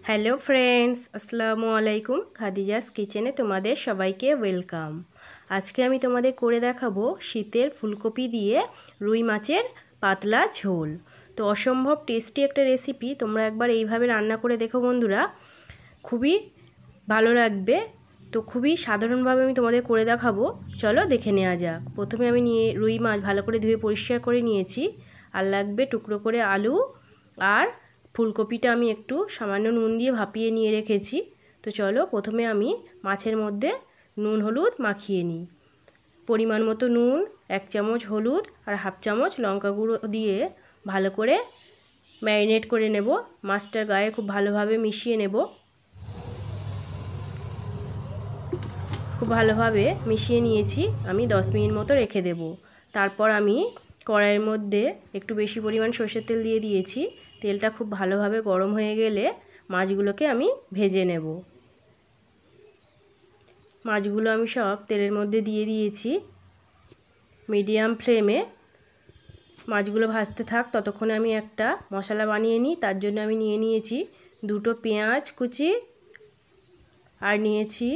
Hello friends, আসসালামু আলাইকুম। খাদিজাস কিচেনে তোমাদের সবাইকে ওয়েলকাম। আজকে আমি তোমাদের করে দেখাবো শীতের ফুলকপি দিয়ে রুই মাছের পাতলা ঝোল। তো অসম্ভব টেস্টি একটা রেসিপি, তোমরা একবার এইভাবে রান্না করে দেখো বন্ধুরা, খুবই ভালো লাগবে। তো খুবই সাধারণভাবে আমি তোমাদের করে দেখাবো, চলো দেখে নেওয়া যাক। প্রথমে আমি রুই মাছ ভালো করে ধুয়ে পরিষ্কার করে নিয়েছি। আর লাগবে টুকরো করে আলু, আর ফুলকপিটা আমি একটু সামান্য নুন দিয়ে ভাপিয়ে নিয়ে রেখেছি। তো চলো প্রথমে আমি মাছের মধ্যে নুন হলুদ মাখিয়ে নিই। পরিমাণ মতো নুন, 1 চামচ হলুদ আর হাফ চামচ লঙ্কা গুঁড়ো দিয়ে ভালো করে ম্যারিনেট করে নেব। মাছটার গায়ে খুব ভালোভাবে মিশিয়ে নেব। খুব ভালোভাবে মিশিয়ে নিয়েছি, আমি 10 মিনিট মতো রেখে দেব। তারপর আমি কড়াইয়ের মধ্যে একটু বেশি পরিমাণ সর্ষের তেল দিয়ে দিয়েছি। তেলটা খুব ভালোভাবে গরম হয়ে গেলে মাছগুলোকে আমি ভেজে নেব। মাছগুলো আমি সব তেলের মধ্যে দিয়ে দিয়েছি। মিডিয়াম ফ্লেমে মাছগুলো ভাজতে থাক, ততক্ষণে আমি একটা মশলা বানিয়ে নিই। তার জন্য আমি নিয়ে নিয়েছি 2টো পেঁয়াজ কুচি, আর নিয়েছি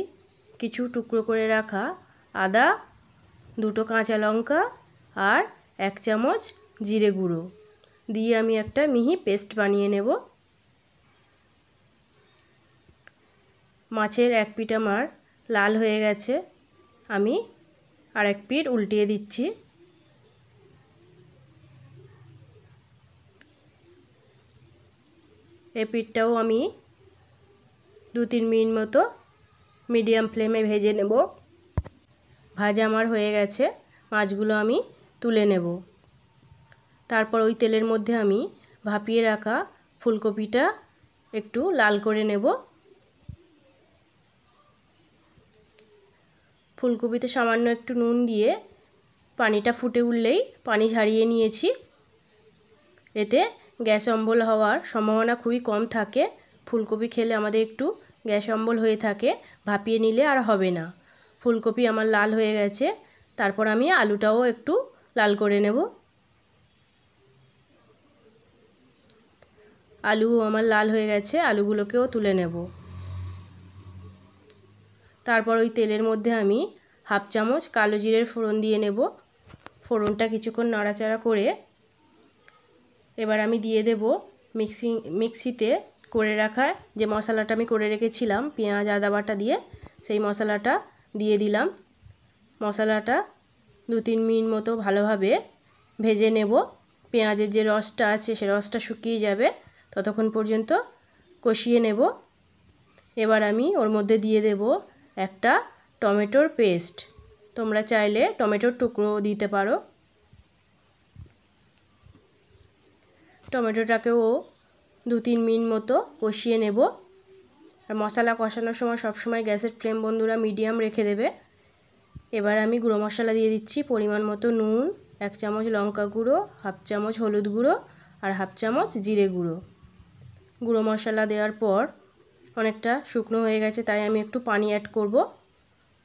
কিছু টুকরো করে রাখা আদা, 2টো কাঁচা লঙ্কা আর 1 চামচ জিরে গুঁড়ো দিয়ে আমি একটা মিহি পেস্ট বানিয়ে নেব। মাছের এক পিঠ আমার লাল হয়ে গেছে, আমি আর এক পিঠ উল্টিয়ে দিচ্ছি। এই পিঠটাও আমি 2-3 মিনিট মতো মিডিয়াম ফ্লেমে ভেজে নেব। ভাজা আমার হয়ে গেছে, মাছগুলো আমি তুলে নেব। তারপর ওই তেলের মধ্যে আমি ভাপিয়ে রাখা ফুলকপিটা একটু লাল করে নেব। ফুলকপিতে সামান্য একটু নুন দিয়ে পানিটা ফুটে উঠলেই পানি ঝরিয়ে নিয়েছি। এতে গ্যাস অম্বল হওয়ার সম্ভাবনা খুবই কম থাকে। ফুলকপি খেলে আমাদের একটু গ্যাস অম্বল হয়ে থাকে, ভাপিয়ে নিলে আর হবে না। ফুলকপি আমার লাল হয়ে গেছে, তারপর আমি আলুটাও একটু লাল করে নেব। আলু আমার লাল হয়ে গেছে, আলুগুলোকেও তুলে নেব। তারপর ওই তেলের মধ্যে আমি হাফ চামচ কালো জিরের ফোড়ন দিয়ে নেব। ফোড়নটা কিছুক্ষণ নাড়াচাড়া করে এবার আমি দিয়ে দেব মিক্সিতে করে রাখা যে মশলাটা আমি করে রেখেছিলাম পেঁয়াজ আদা বাটা দিয়ে, সেই মশলাটা দিয়ে দিলাম। মশলাটা 2-3 মিনিট মতো ভালোভাবে ভেজে নেব। পেঁয়াজের যে রসটা আছে সে রসটা শুকিয়ে যাবে, ততক্ষণ পর্যন্ত কষিয়ে নেব। এবার আমি ওর মধ্যে দিয়ে দেব একটা টমেটোর পেস্ট। তোমরা চাইলে টমেটোর টুকরো দিতে পারো। টমেটোটাকেও 2-3 মিনিট মতো কষিয়ে নেব। আর মশলা কষানোর সময় সবসময় গ্যাসের ফ্লেম বন্ধুরা মিডিয়াম রেখে দেবে। এবার আমি গুঁড়ো মশলা দিয়ে দিচ্ছি পরিমাণ মতো নুন, 1 চামচ লঙ্কা গুঁড়ো, হাফ চামচ হলুদ গুঁড়ো আর হাফ চামচ জিরে গুঁড়ো। গুঁড়ো মশলা দেওয়ার পর অনেকটা শুকনো হয়ে গেছে, তাই আমি একটু পানি অ্যাড করব।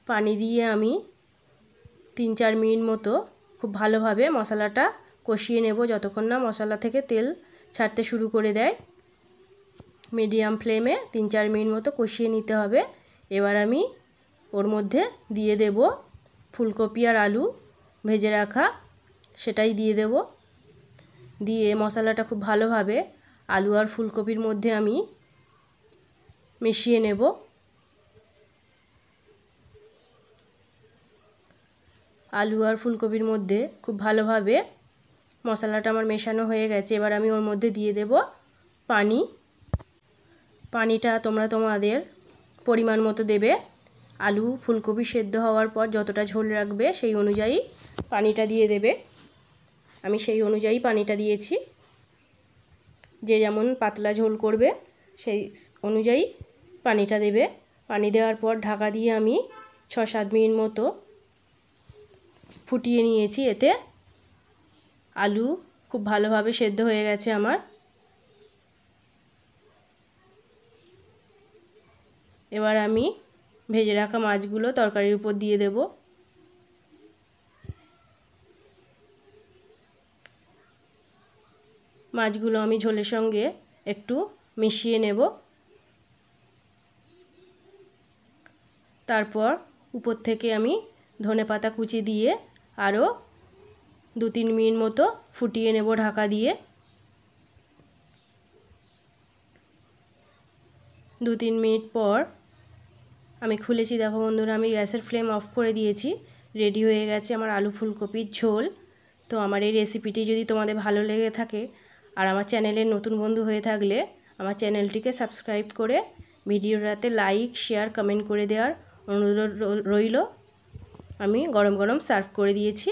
পানি দিয়ে আমি 3-4 মিনিট মতো খুব ভালোভাবে মশলাটা কষিয়ে নেব, যতক্ষণ না মশলা থেকে তেল ছাড়তে শুরু করে দেয়। মিডিয়াম ফ্লেমে 3-4 মিনিট মতো কষিয়ে নিতে হবে। এবার আমি ওর মধ্যে দিয়ে দেব ফুলকপি আর আলু ভেজে রাখা, সেটাই দিয়ে দেব। দিয়ে মশলাটা খুব ভালোভাবে আলু আর ফুলকপির মধ্যে আমি মিশিয়ে নেব। আলু আর ফুলকপির মধ্যে খুব ভালোভাবে মশলাটা আমার মেশানো হয়ে গেছে। এবার আমি ওর মধ্যে দিয়ে দেব পানি। পানিটা তোমরা তোমাদের পরিমাণ মতো দেবে। আলু ফুলকপি সেদ্ধ হওয়ার পর যতটা ঝোল রাখবে সেই অনুযায়ী পানিটা দিয়ে দেবে। আমি সেই অনুযায়ী পানিটা দিয়েছি। যে যেমন পাতলা ঝোল করবে সেই অনুযায়ী পানিটা দেবে। পানি দেওয়ার পর ঢাকা দিয়ে আমি 6-7 মিনিট মতো ফুটিয়ে নিয়েছি। এতে আলু খুব ভালোভাবে সেদ্ধ হয়ে গেছে আমার। এবার আমি ভেজে রাখা মাছগুলো তরকারির উপর দিয়ে দেব। মাছগুলো আমি ঝোলের সঙ্গে একটু মিশিয়ে নেব। তারপর উপর থেকে আমি ধনেপাতা কুচি দিয়ে আরও 2-3 মিনিট মতো ফুটিয়ে নেব ঢাকা দিয়ে। 2-3 মিনিট পর আমি খুলেছি, দেখো বন্ধুরা আমি গ্যাসের ফ্লেম অফ করে দিয়েছি। রেডি হয়ে গেছে আমার আলু ফুলকপির ঝোল। তো আমার এই রেসিপিটি যদি তোমাদের ভালো লেগে থাকে আর আমার চ্যানেলের নতুন বন্ধু হয়ে থাকলে আমার চ্যানেলটিকে সাবস্ক্রাইব করে ভিডিওটাতে লাইক শেয়ার কমেন্ট করে দেওয়ার অনুরোধ রইল। আমি গরম গরম সার্ভ করে দিয়েছি।